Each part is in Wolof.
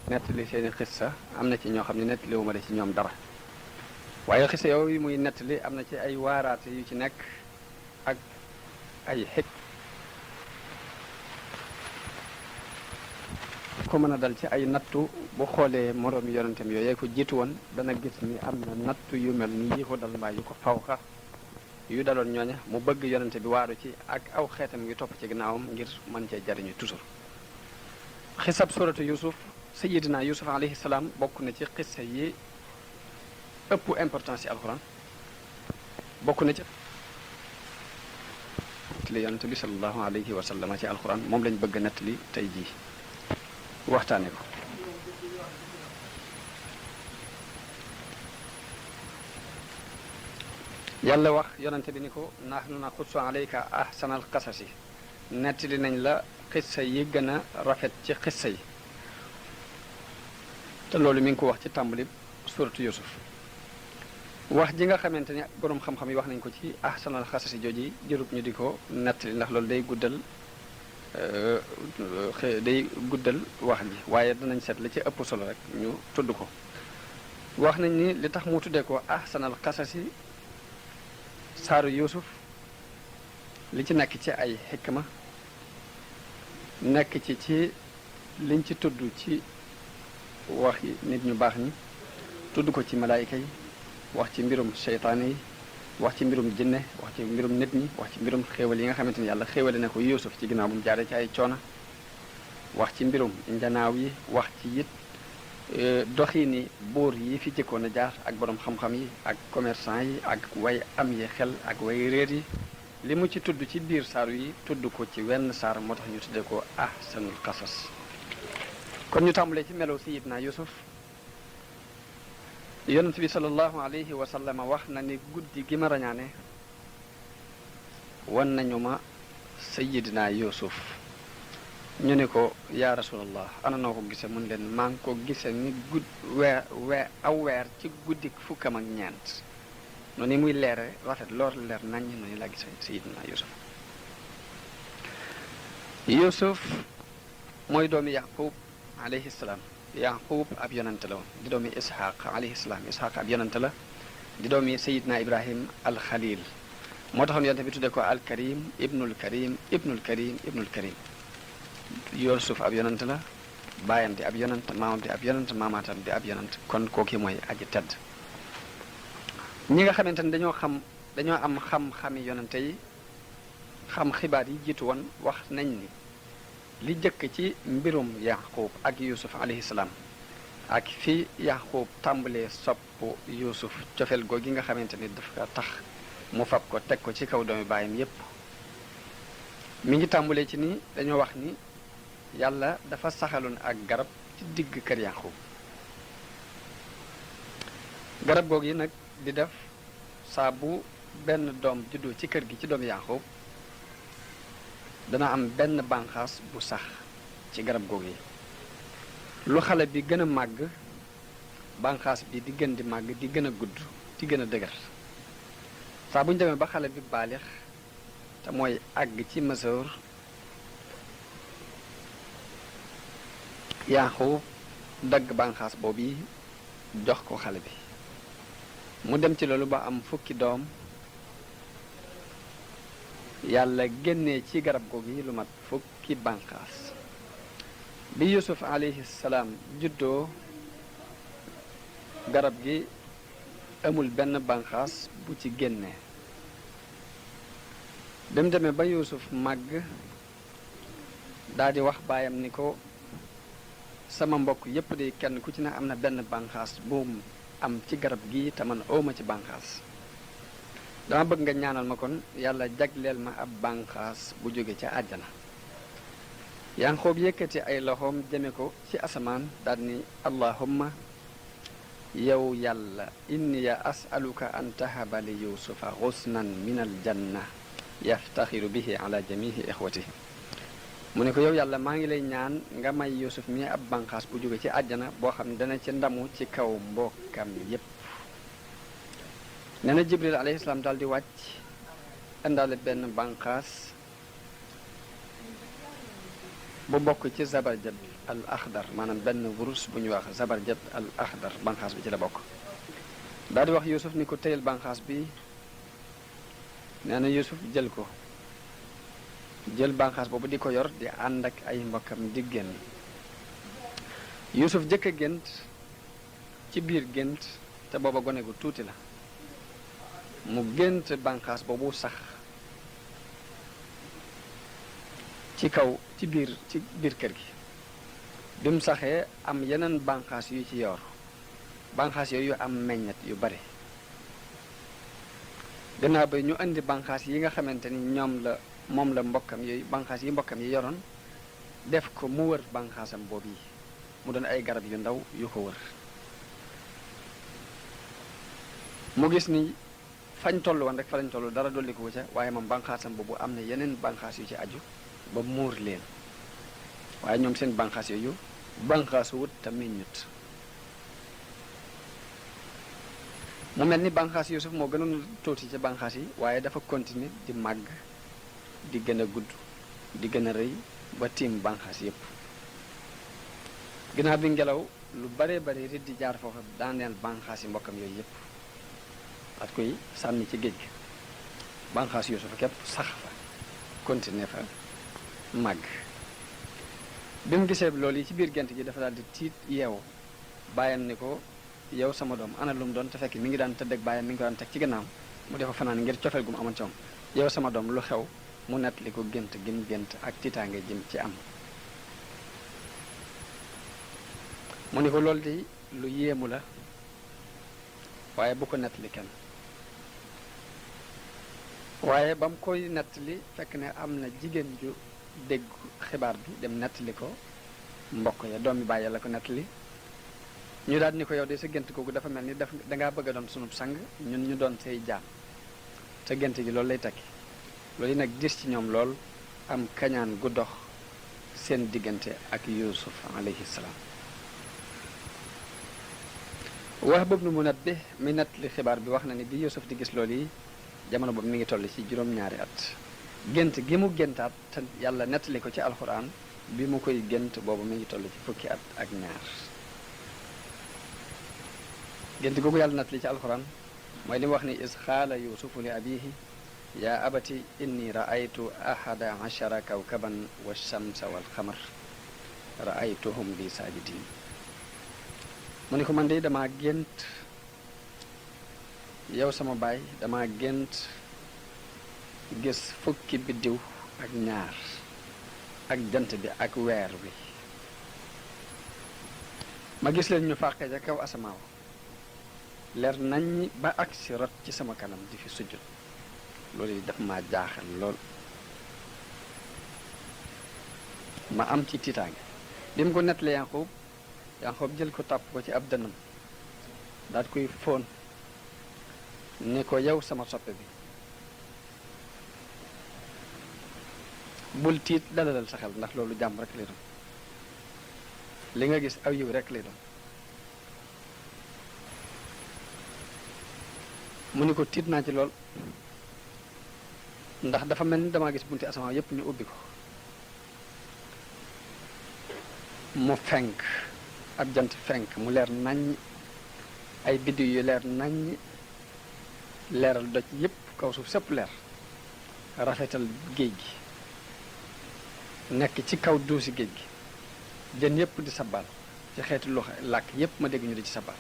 nettali seeni xissa am na ci ñoo xam ne nettaliwuma la ci ñoom dara waaye xissa yooyu muy nettali am na ci ay waaraate yu ci nekk ak ay xik ko mën a dal ci ay nattu bu xoolee moroomi yonentam yooyu ko jiitu woon dana gis ni am na nattu yu mel ni yi ko dal mbaa yu ko fawxa yu daloon ñooña mu bëgg yonente bi waaru ci ak aw xeetam yu topp ci ginnaawam ngir mën cee jariñu toujours xisab suratu yusuf sayidina yusuf alayhi salaam bokk na ci xissa yi ëpp importance ci alquran bokk na ci li yonente bi sallallahu alayhi wa sallam ci alquran moom lañ bëgg nettali tey jii waxtaane ko yàlla wax yonente bi ni ko nahnu naqussu alayka ahsanal qasasi nettali nañ la xissa yi gën a rafet ci xissa yi te loolu mi ngi ko wax ci tàmbali suratu yusuf wax ji nga xamante ni boroom xam-xam yi wax nañ ko ci ahsanal qasasi jooji jërub ñu di ko nettali ndax loolu day guddal wax ji waaye danañ seet la ci ëpp solo rek ñu tudd ko wax nañ ni li tax mu tuddee ko ahsanal qasasi saaru yusuf li ci nekk ci ay xikma nekk ci liñ ci tudd ci wax yi nit ñu baax ñi tudd ko ci malaayika yi wax ci mbirum seytaane yi wax ci mbirum jinne wax ci mbirum nit ñi wax ci mbirum xéewal yi nga xamante ni yàlla xéewale na ko yusuf ci ginnaaw bu mu jaaree ci ay coona wax ci mbirum njanaaw yi wax ci it doxiini buur yi fi jëkkoon a jaar ak borom xam-xam yi ak commerçant yi ak way am yi xel ak way réer yi li mu ci tudd ci biir saaru yi tudd ko ci wenn saar moo tax ñu tuddee ko ahsanul qasas kon ñu tàmbalee ci melo sayidna yusuf yonent bi sallallahu alayhi wa sallam wax na ni guddi gi ma rañaane wan nañu ma sayidna yusuf ñu ne ko yaa rasulallah ana noo ko gise mun leen maa ngi ko gise ni aw weer ci guddi fukkam ak ñeent noonu muy leere rafet loor leer nañ noonu laa gise sayidina yusuf mooy doomi yaqub alayhi salaam yaqub ab yonante la woon di doomi ishaq alayhi salaam ishaq ab yonante la di doomi sayidina ibrahim alxalil moo taxoon yonante bi tudde ko alkarim ibnul karim ibnul karim ibnul karim yusuf ab yonant la baayam di ab yonant maamam di ab yonant maamaatam di ab yonant kon kooki mooy aji tedd ñi nga xamante ne dañoo am xam-xami yonante yi xam xibaar yi jiitu woon wax nañ ni li jëkk ci mbirum yaqub ak yusuf alayhi salaam ak fi yaqub tàmbalee sopp yusuf cofeel goo gi nga xamante ni dafa tax mu fab ko teg ko ci kaw doomi baayam yépp mi ngi tàmbalee ci ni dañoo wax ni yàlla dafa saxaloon ak garab ci digg kër yaqub garab googu yi nag di def saa bu benn doom juddoo ci kër gi ci doomu yaqub dana am benn bànqaas bu sax ci garab googu yi lu xale bi gën a màgg bànqaas bi di gën di màgg di gën a gudd di gën a dëgër saa bu ñu demee ba xale bi baalix te mooy àgg ci mesure yaqub dagg bànqaas boobu yi jox ko xale bi mu dem ci loolu ba am fukki doom yàlla génnee ci garab googu yi lu mat fukki bànqaas bi yusuf alayhi salaam juddoo garab gi amul benn bànqaas bu ci génnee bi mu demee ba yusuf màgg daldi wax baayam ni ko sama mbokk yépp de kenn ku ci ne am na benn bànqaas bu am ci garab gi te man ooma ci bànqaas dama bëgg nga ñaanal ma kon yàlla jagleel ma ab bànqaas bu jóge ca àjjana Yanqoob yëkkati ay loxoom jëme ko ci asamaan daal ni allahumma yow yàlla inni ya as'aluka an tahaba li yusufa xusnan min al janna yaftaxiru bihi ala jamihi ixwati mu ne ko yow yàlla maa ngi lay ñaan nga may yusuf mi ab bànqaas bu jóge ci àjjana boo xam ne dana ci ndamu ci kaw mbokkam yépp nee na jibril alayhi salaam daal di wàcc indaale benn bànqaas bu bokk ci zabarjad al axdar maanaam benn wurus bu ñuy wax zabarjad al axdar banqaas bi ci la bokk. daal di wax Yuusuf ni ko téyel banqaas bi. nee na Yuusuf jël ko jël banqaas boobu di ko yor di ànd ak ay mbokkam di génn. Yuusuf jëkk a gént ci biir gént te booba gone gu tuuti la mu gént banqaas boobu sax ci kaw ci biir kër gi. bi mu saxee am yeneen banqaas yu ci yor banqaas yooyu am meññet yu bari. gannaaw ba ñu indi banqaas yi nga xamante ni moom la mbokkam yooyu banqaas yi mbokkam yi yoroon def ko mu wër banqaasam boobu yi mu doon ay garab yu ndaw yu ko wër. mu gis ni fañ toll woon rek fa lañ toll dara dolli ko ca waaye moom banqaasam boobu am na yeneen banqaas yu ci aju ba muur leen waaye ñoom seen banqaas yooyu banqaasu wut te meññut. mu mel ni banqaas Yuusuf moo gënoon tuuti ci banqaas yi waaye dafa continuer di màgg di gën a gudd di gën a rëy ba tiim banqaas yépp. ginnaaw bi ngelaw lu bare bare rit di jaar foofa daaneel banqaas yi mbokkam yooyu yépp at koy sànni ci géej gi banqaas Yuusuf képp sax fa continuer fa màgg. bi mu gisee loolu yi ci biir gént gi dafa daal di tiit yeewu bàyyam ni ko yow sama doom ana lu mu doon te fekk mi ngi daan tëdd ak bàyyam mi ngi ko daan teg ci gannaaw mu defa fanaan ngir cofeel gu mu amoon ci moom. yow sama doom lu xew mu nettali ko gént gim gént ak tiitaange jëm ci am. mu ni ko loolu di lu yéemu la waaye bu ko nettali kenn. waaye ba mu koy nettali fekk ne am na jigéen ju dégg xibaar bi dem nettali ko mbokk ya doomi bàyyi la ko nettali. ñu daal ni ko yow de sa gént googu dafa mel ni dangaa bëgg a doon sunub sang ñun ñu doon say jaam te gént gi loolu lay takki. loolu nag gis ci ñoom lool am kañaan gu dox seen diggante ak Yuusuf alayhi salaam. Wahb ibn Munabbih mi nettali xibaar bi wax na ni bi Yuusuf di gis loolu yi jamono boobu mi ngi toll ci juróom-ñaari at. gént gi mu géntaat te yàlla nettali ko ci alxuraan bi mu koy gént boobu mi ngi toll ci fukki at ak ñaar. gént googu yàlla nettali ci alxuraan mooy li mu wax ni is xaala yuusufu li abihi yaa abati inni raaytu ahada ashara kawkaban wa shamsa wal xamar raaytuhum li saajidin. mu ni ko man de dama gént yow sama baay dama gént gis fukki biddiw ak ñaar ak jant bi ak weer bi ma gis leen ñu fàqee ca kaw asamaaw leer nañ ba agsi rot ci sama kanam di fi sujjut. loolu yi daf ma jaaxal lool ma am ci tiitaange. bi mu ko nettalee Yanqoob jël ko tàpp ko ci ab dënnam daal koy fóon ni ko yow sama soppe bi bul tiit dalalal sa xel ndax loolu jàmm rek lay doon li nga gis aw yiw rek lay doon. mu ni ko tiit naa ci lool ndax dafa mel ni damaa gis bunti asamaan yépp ñu ubbi ko mu fenk ab jant fenk mu leer naññ ay biddiw yu leer naññ leeral doj yépp kaw suuf sépp leer rafetal géej gi nekk ci kaw duusi géej gi jën yépp di sabal ci xeeti lu làkk yépp ma dégg ñu di ci sabal.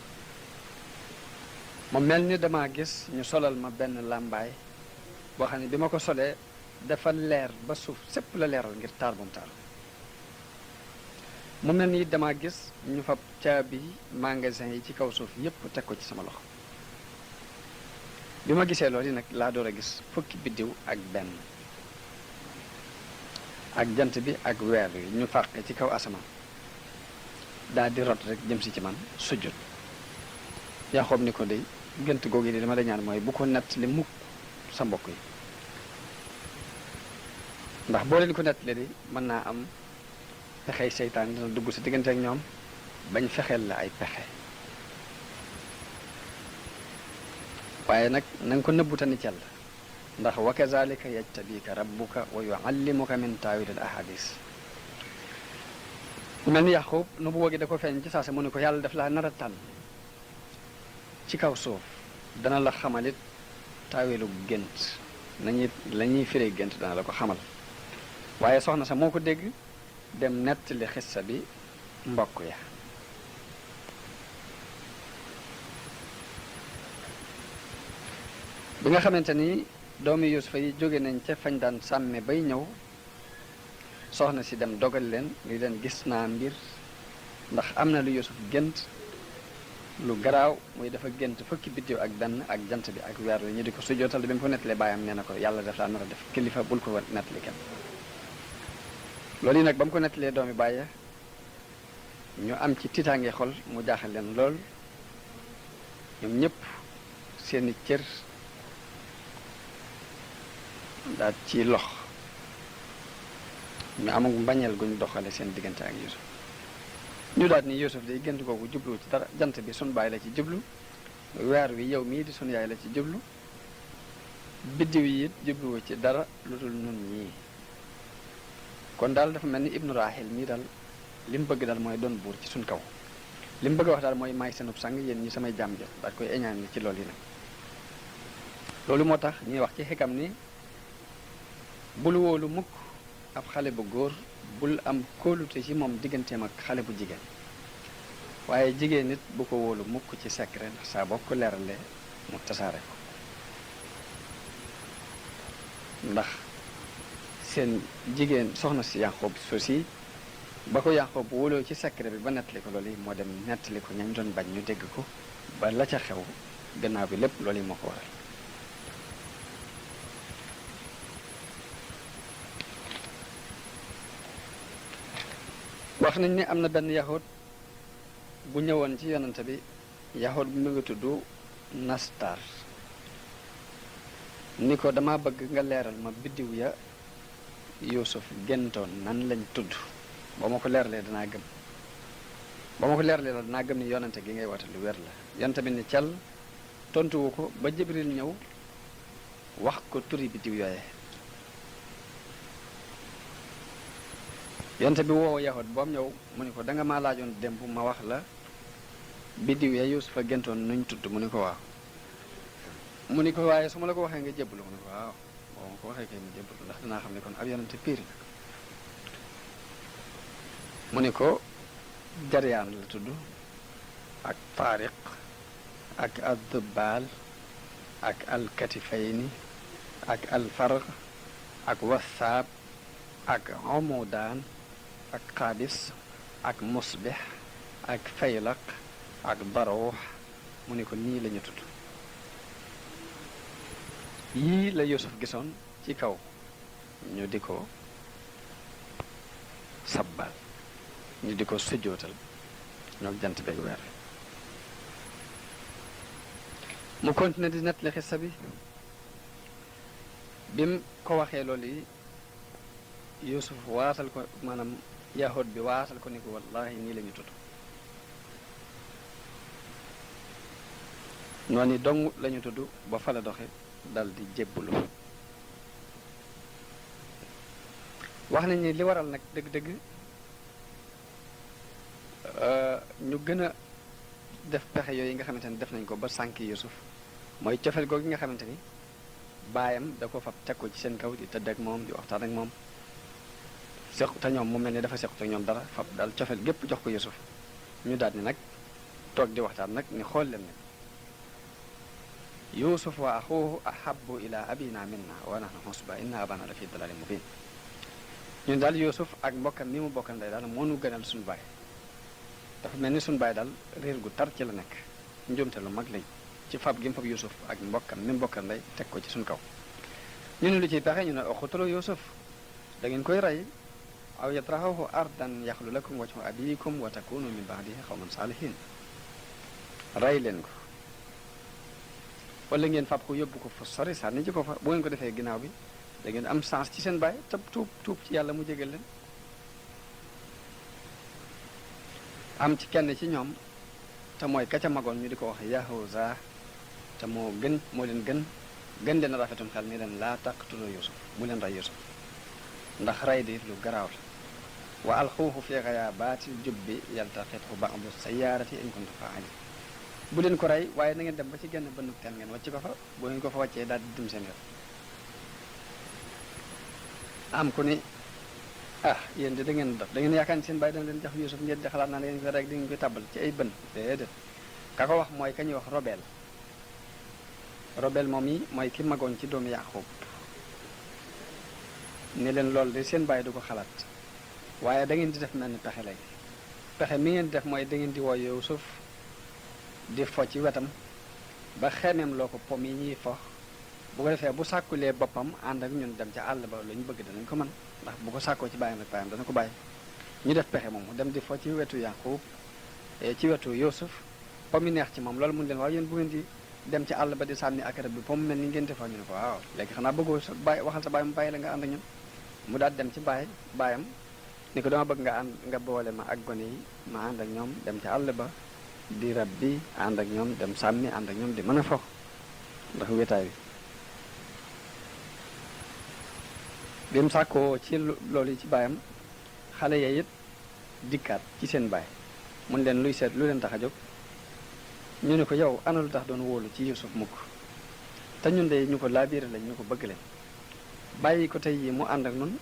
ma mel ni dama gis ñu solal ma benn làmbaay boo xam ne bi ma ko solee dafa leer ba suuf sépp la leeral ngir taar bu mu taar. mu mel ni dama gis ñu fab caabi magasin yi ci kaw suuf yépp teg ko ci sama loxo. bi ma gisee loolu yi nag laa door a gis fukki biddiw ak benn ak jant bi ak weer yi ñu fàqe ci kaw asamaan daal di rot rek jëm si ci man sujjut. Yanqoob ni ko dey gént googu yi dama la ñaan mooy bu ko nett li mukk sa mbokk yi ndax boo leen ko nett li di mën naa am pexey seytaan dina dugg sa diggante ak ñoom bañ fexeel la ay pexe waaye nag na nga ko nëbbutani cell ndax wa kazalika yajtabika rabbuka wa yuallimuka min taawil al ahadis mel ni Yaqub nu bu wagi da ko feeñ ci saase mu ne ko yàlla daf laa nar a tànn ci kaw suuf dana la xamalit taaweelu gént nañuy la ñuy firee gént dana la ko xamal waaye soxna sa moo ko dégg dem nettali xissa bi mbokk ya bi nga xamante ni doomi Yuusufa yi jóge nañ ca fañ daan sàmme bay ñëw soxna si dem dogal leen li leen gis naa mbir ndax am na lu Yuusuf gént lu garaaw muy dafa gént fukki biddiw ak benn ak jant bi ak weer wi ñu di ko sujjootal bi mu ko nettalee baayam nee na ko yàlla def laa nar a def kilifa bul ko nettali kenn loolu yi nag ba mu ko nettalee doomi bàyyi ñu am ci tiitaange xol mu jaaxal leen lool ñoom ñëpp seeni cër daal ci lox ñu amag mbañeel guñ doxale seen diggante ak Yuusuf ñu daal ni Yuusuf day gént googu jublu ci dara jant bi sun baay la ci jublu weer wi yow mii di sun yaay la ci jublu biddiw yi it jubluwu ci dara lu dul nun ñii kon daal dafa mel ni ibnu Rahil mii daal li mu bëgg daal mooy doon buur ci suñ kaw li mu bëgg a wax daal mooy maay seenub sang yéen ñi samay jaam jot daal koy eñaan ni ci loolu yi nag loolu moo tax ñuy wax ci xikam ni bul wóolu mukk ab xale bu góor bul am kóolute ci moom digganteem ak xale bu jigéen waaye jigéen nit bu ko wóolu mukk ci secret ndax saa boo ko leeralee mu tasaare ko ndax seen jigéen soxna si Yaqub sosi ba ko Yaqub wóoloo ci secret bi ba nettali ko loolu yi moo dem nettali ko ñañ doon bañ ñu dégg ko ba la ca xew gannaaw bi lépp loolu yi moo ko waral wax nañ ni am na benn yahud bu ñëwoon ci yonante bi yahud bi mu ngi tudd Nastar ni ko dama bëgg nga leeral ma biddiw ya Yuusuf géntoon nan lañ tudd ba ma ko leeralee danaa gëm ba ma ko leeralee la danaa gëm ni yonante gi ngay woote lu wér la yonante bi ni cal tontuwu ko ba Jibril ñëw wax ko turi biddiw yooye yonte bi woo yahud boom ñëw mu ni ko da nga maa laajoon démb ma wax la biddiw ya Yuusufa géntoon nuñ tudd mu ni ko waaw mu ni ko waaye su ma la ko waxee nga jébbalu mu ni ko waaw boo ma ko waxee kay mu jébbalu ndax danaa xam ne kon ab yonente piir la mu ni ko Jaryaan la tudd ak Taariq ak Addubaal ak Alkatifayni ak Alfarq ak Wasaab ak Omudaan ak Xaabis ak Musbix ak Faylaq ak Daruux mu ni ko nii la ñu tudd yii la Yuusuf gisoon ci kaw ñu di ko sabbal ñu di ko sujjootal ñoo jant beeg weer mu continué di nettali xissa bi bim ko waxee loolu yi Yuusuf waatal ko maanaam yahud bi waatal ko ni ko wallahi nii la ñu tudd noonu dong la ñu tudd ba fa la doxe dal di jébbalu wax nañ ni li waral nag dëgg-dëgg ñu gën a def pexe yooyu nga xamante ni def nañ ko ba sànki Yuusuf mooy cofeel googu nga xamante ni baayam da ko fab teg ko ci seen kaw di tëdd ak moom di waxtaan ak moom seq te ñoom mu mel ni dafa sequt ak ñoom dara fab daal cofeel gépp jox ko Yuusuf ñu daal ni nag toog di waxtaan nag ni xool leen nag Yuusuf wa axuhu ahabbu ila abina minna wa nahnu husba inna abana la fi dalalin mubin ñun daal Yuusuf ak mbokkam mi mu bokkal ndey daal moo nu gënal suñu baay dafa mel ni suñu baay daal réer gu tar ci la nekk njuumte lu mag lañ ci fab gi mu fab Yuusuf ak mbokkam mi mu bokkal ndey teg ko ci suñu kaw ñu ne lu ciy pexe ñu ne uqtulu Yuusuf da ngeen koy rey aw yatrahuhu ardan yaxlu lakum wajhu abikum wa takunu min baadihi qawman saalihin rey leen ko wala ngeen fab ko yóbbu ko fu sori sànni ci ko fa bu ngeen ko defee ginnaaw bi da ngeen am chance ci seen baay te tuub ci yàlla mu jégal leen am ci kenn ci ñoom te mooy ka ca magoon ñu di ko wax Yahuza te moo leen gën leen rafetum xel ni leen laa taqtulu Yuusuf bu leen rey Yuusuf ndax rey di lu garaaw la wa alxuuhu fi gayaabaati jubbi yaltaqithu ba'du sayaarati in kuntu faa'ilin bu leen ko rey waaye na ngeen dem ba ci genn bënnug teen ngeen wàcc ko fa bu ngeen ko fa wàccee daal di dem seen yoon. am ku ni yéen de da ngeen dof da ngeen yaakaar ni seen bàyyi dana leen jox Yuusuf ngeen di xalaat naa da ngeen ko rek di ngeen koy tàbbal ci ay bën déedéet ka ko wax mooy ka ñuy wax Robel moom yi mooy ki magoon ci doomu Yaaqub ne leen loolu de seen bàyyi du ko xalaat waaye da ngeen di def mel ni pexe léegi pexe mi ngeen di def mooy da ngeen di woo Yuusuf di fo ci wetam ba xemeem loo ko pom yi ñuy fo bu ko defee bu sàkkulee boppam ànd ak ñun dem ca àll ba lu ñu bëgg danañ ko mën ndax bu ko sàkkoo ci bàyyam ak bàyyam dana ko bàyyi ñu def pexe moom dem di fo ci wetu Yaaqub ci wetu Yuusuf pom yi neex ci moom loolu mun leen waaw yéen bu ngeen di dem ci àll ba di sànni ak rab bi pom mel ni ngeen defoo ñu ne ko waaw léegi xanaa bëggoo sa bàyyi waxal sa bàyyi mu bàyyi la nga ànd ak ñun mu daal dem ci bàyyam ni ko dama bëgg nga boole ma ak gone yi ma ànd ak ñoom dem ci àll ba di rab bi ànd ak ñoom dem sàmmi ànd ak ñoom di mën a fo ndax wéetaay bi mu sàkkoo ci loolu yi ci baayam xale ya it dikkaat ci seen baay mun leen luy seet lu leen tax a jóg ñu ne ko yow ana lu tax doon wóolu ci Yuusuf mukk te ñun de ñu ko laabiire lañ ñu ko bëgg leen bàyyi ko tey yi mu ànd ak nun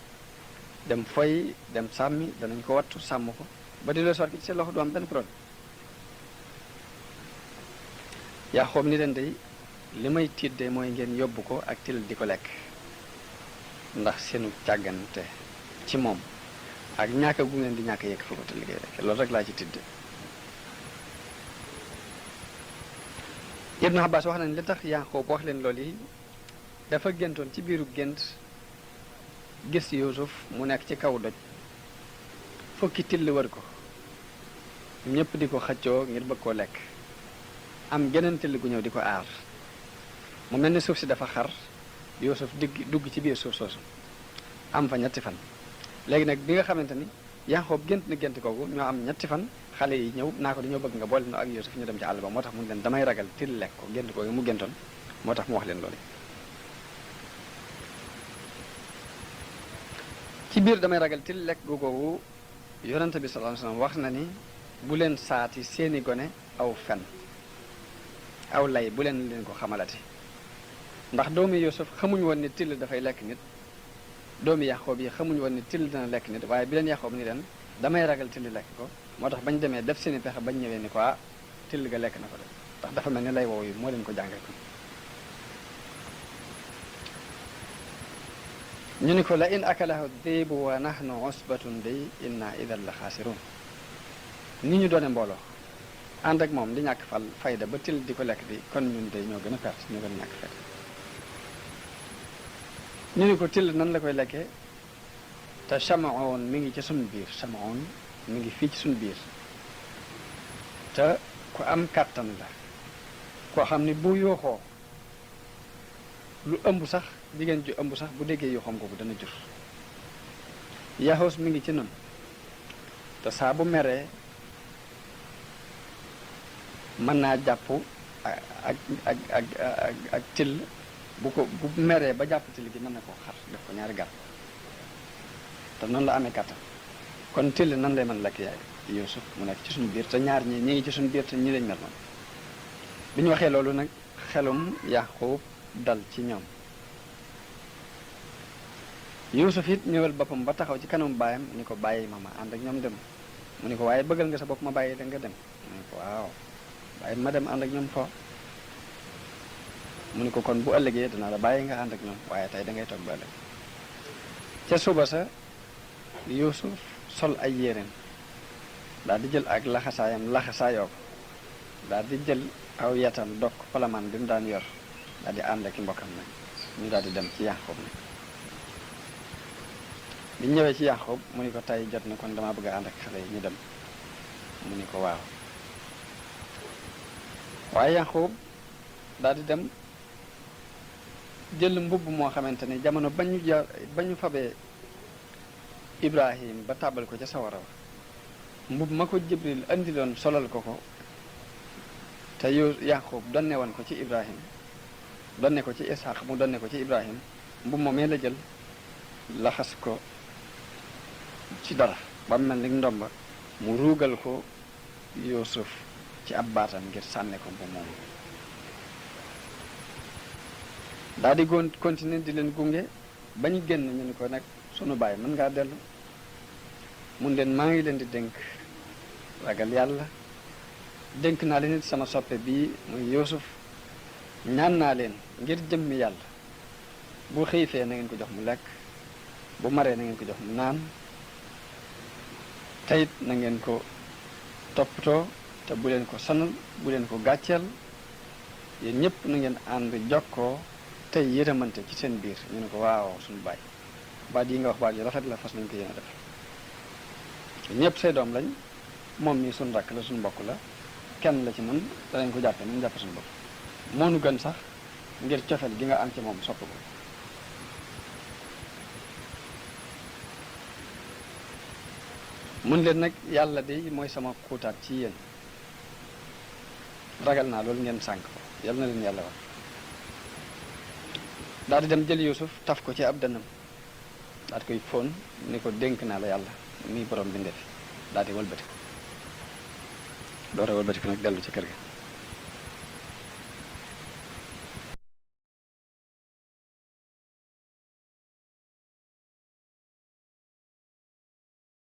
dem foy dem sàmmi danañ ko wattu sàmm ko ba di la soot ci seen loxo du am benn problème yaa xoom ni leen day li may tiit de mooy ngeen yóbbu ko ak til di ko lekk ndax seenu càggante ci moom ak ñàkk gu ngeen di ñàkk yekk fa ko te liggéey rek loolu rek laa ci tidd. Ibnu Abbas wax na ne li tax Yaaqoob wax leen loolu yi dafa géntoon ci biiru gént gis Yuusuf mu nekk ci kaw doj fukki till wër ko ñëpp di ko xëccoo ngir bëgg koo lekk am geneen till gu ñëw di ko aar mu mel ni suuf si dafa xar Yuusuf dugg ci biir suuf soosu am fa ñetti fan léegi nag bi nga xamante ni Yaaqoob gént na gént kooku ñoo am ñetti fan xale yi ñëw naa ko dañoo bëgg nga boole no ak Yuusuf ñu dem ci àll ba moo tax mu leen damay ragal till lekk ko gént kooku mu géntoon moo tax mu wax leen loolu ci biir damay ragal till lekk googu yonente bi sallallahu alayhi wasallam wax na ni bu leen saati seeni gone aw fen aw lay bu leen ko xamalati ndax doomi Yuusuf xamuñ woon ni till dafay lekk nit doomi Yaaqoob yi xamuñ woon ni till dina lekk nit waaye bi leen Yaaqoob ni leen damay ragal till lekk ko moo tax bañ demee def seeni pexe bañ ñëwee ni ko till ga lekk na ko de ndax dafa mel ni lay woowu moo leen ko jàngal ko ñu ni ko la in akalahu dibu wa nahnu usbatun day inna idan la xaasirun ni ñu doone mbooloo ànd ak moom di ñàkk fayda ba till di ko lekk di kon ñun day ñoo gën a perte ñoo gën a ñàkk fayda ñu ni ko till nan la koy lekkee te chamaon mi ngi ci suñ biir chamaon mi ngi fii ci suñ biir te ku am kàttan la koo xam ni bu yooxoo lu ëmb sax jigéen ju ëmb sax bu déggee yooxoom kooku dana jur yaxoos mi ngi ci nun te saa bu meree mën naa jàpp ak till bu meree ba jàpp till gi mën na koo xar def ko ñaari gar te noonu la amee kàttan kon till nan lay mën lekk yaay Yuusuf mu nekk ci suñu biir te ñaar ñi ngi ci suñu biir te ñi lañ mel noonu bi ñu waxee loolu nag xelum Yaaqoob dal ci ñoom Yuusuf it ñëwal boppam ba taxaw ci kanam baayam ni ko bàyyi ma ànd ak ñoom dem mu ni ko waaye bëggal nga sa bopp ma bàyyi da nga dem mu ni ko waaw bàyyi ma dem ànd ak ñoom foo mu ni ko kon bu ëllëgee danaa la bàyyi nga ànd ak ñoom waaye tey da ngay toog ba ëllëg ca suba sa Yuusuf sol ay yéreem daal di jël ak laxasaayoo ko daal di jël aw yatam dokk palamaan bi mu daan yor daal di ànd ak mbokkam nag ñu daal di dem ci Yaaqoob nag bi ñëwee ci Yaaqoob mu ni ko tey jot na kon dama bëgg a ànd ak xale yi ñu dem mu ni ko waaw waaye Yaaqoob daal di dem jël mbubb moo xamante ni jamono ba ñu fabee Ibrahim ba tàbbal ko ca sawara wa mbubb ma ko Jibril andiloon solal ko ko te Yaaqoob donne woon ko ci Ibrahim donne ko ci Ishaq mu donne ko ci Ibrahim mbubb moomee la jël laxas ko ci dara ba mel ni ndomba mu ruugal ko Yuusuf ci ab baatam ngir sànne ko bu moom daal di continuer di leen gunge ba ñu génn ñu ni ko nag sunu baay mën ngaa dellu mun leen maa ngi leen di dénk ragal yàlla dénk naa leen it sama soppe bii muy Yuusuf ñaan naa leen ngir jëmmi yàlla bu xiifee na ngeen ko jox mu lekk bu maree na ngeen ko jox mu naan teyit na ngeen ko toppatoo te bu leen ko sonal bu leen ko gàcceel yéen ñëpp na ngeen ànd jokkoo tey yërëmante ci seen biir ñu ne ko waaw suñu baay baat yi nga wax baat yu rafet la fas nañ ko yéen a def ñëpp say doom lañ moom mii suñu rakk la suñu mbokk la kenn la ci mën danañ ko jàppe nañ jàppe suñu bopp moo nu gën sax ngir cofeel gi nga am ci moom sopp ko mun leen nag yàlla de mooy sama xuutaat ci yéen ragal naa loolu ngeen sànk ko yàlla na leen yàlla wax daal di dem jël Yuusuf taf ko ci ab dënnam daal di koy fóon ni ko dénk naa la yàlla muy borom bi ndefi daal di wëlbati ko door a wëlbati ko nag dellu ci kër ga